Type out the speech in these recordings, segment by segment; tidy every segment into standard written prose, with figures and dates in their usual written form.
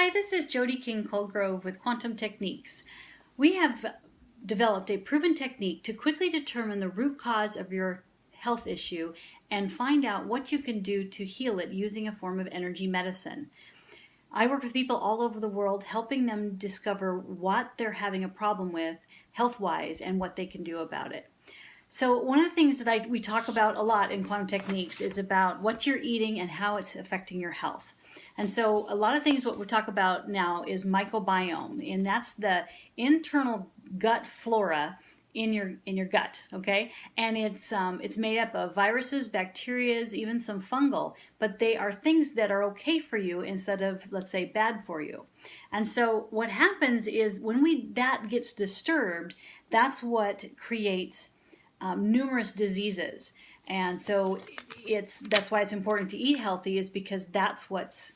Hi, this is Jody Colegrove with Quantum Techniques. We have developed a proven technique to quickly determine the root cause of your health issue and find out what you can do to heal it using a form of energy medicine. I work with people all over the world, helping them discover what they're having a problem with health-wise and what they can do about it. So one of the things that we talk about a lot in quantum techniques is about what you're eating and how it's affecting your health. And so a lot of things what we talk about now is microbiome, and that's the internal gut flora in your gut, okay? And it's made up of viruses, bacteria, even some fungal, but they are things that are okay for you instead of, let's say, bad for you. And so what happens is when that gets disturbed, that's what creates numerous diseases. And so that's why it's important to eat healthy, is because that's what's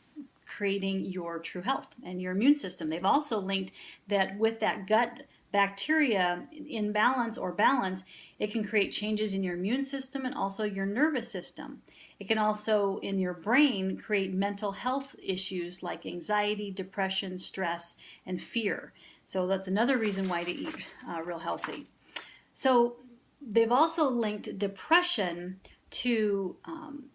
creating your true health and your immune system. They've also linked that with that gut bacteria imbalance or balance, it can create changes in your immune system and also your nervous system. It can also, in your brain, create mental health issues like anxiety, depression, stress, and fear. So that's another reason why to eat real healthy. So they've also linked depression to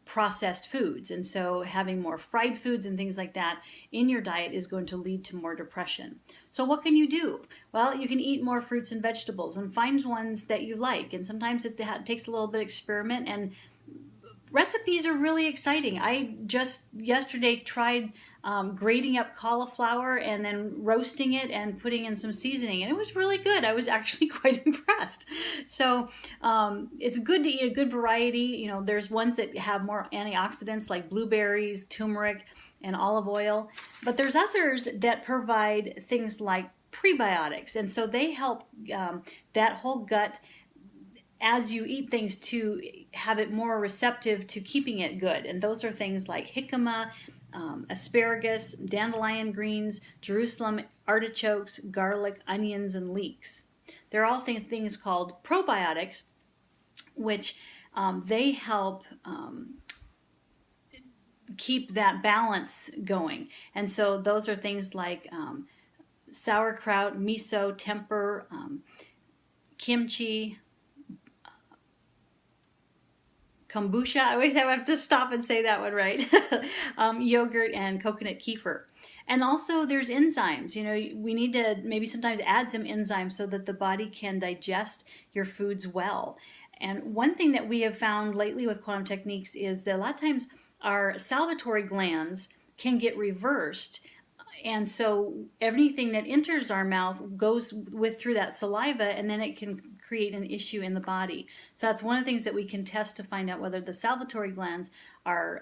processed foods. And so having more fried foods and things like that in your diet is going to lead to more depression. So what can you do? Well, you can eat more fruits and vegetables and find ones that you like. And sometimes it takes a little bit of experiment, and recipes are really exciting. I just yesterday tried grating up cauliflower and then roasting it and putting in some seasoning, and it was really good. I was actually quite impressed. So it's good to eat a good variety. You know, there's ones that have more antioxidants like blueberries, turmeric, and olive oil, but there's others that provide things like prebiotics, and so they help that whole gut as you eat things to have it more receptive to keeping it good. And those are things like jicama, asparagus, dandelion greens, Jerusalem artichokes, garlic, onions, and leeks. They're all things called probiotics, which they help keep that balance going. And so those are things like sauerkraut, miso, tempeh, kimchi, kombucha. I always have to stop and say that one right. Yogurt and coconut kefir. And also there's enzymes. You know, we need to maybe sometimes add some enzymes so that the body can digest your foods well. And one thing that we have found lately with quantum techniques is that a lot of times our salivatory glands can get reversed. And so everything that enters our mouth goes through that saliva, and then it can create an issue in the body. So that's one of the things that we can test to find out whether the salivatory glands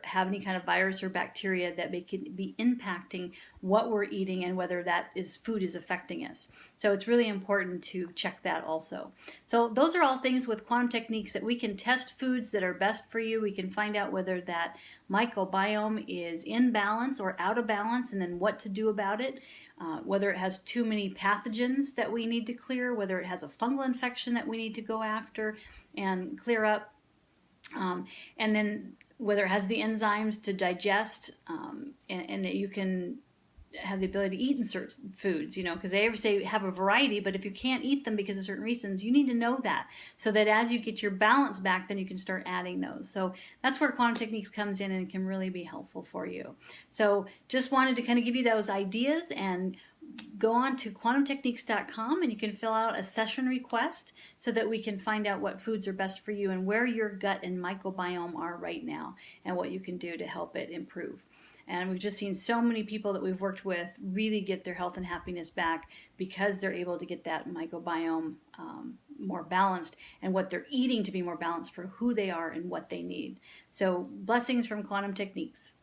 have any kind of virus or bacteria that could be impacting what we're eating and whether that food is affecting us. So it's really important to check that also. So those are all things with quantum techniques that we can test foods that are best for you. We can find out whether that microbiome is in balance or out of balance, and then what to do about it, whether it has too many pathogens that we need to clear, whether it has a fungal infection that we need to go after and clear up, and then whether it has the enzymes to digest, and that you can have the ability to eat in certain foods, you know, because they ever say have a variety, but if you can't eat them because of certain reasons, you need to know that, so that as you get your balance back, then you can start adding those. So that's where quantum techniques comes in, and it can really be helpful for you. So just wanted to kind of give you those ideas, and go on to quantumtechniques.com and you can fill out a session request so that we can find out what foods are best for you and where your gut and microbiome are right now and what you can do to help it improve. And we've just seen so many people that we've worked with really get their health and happiness back because they're able to get that microbiome more balanced, and what they're eating to be more balanced for who they are and what they need. So blessings from Quantum Techniques.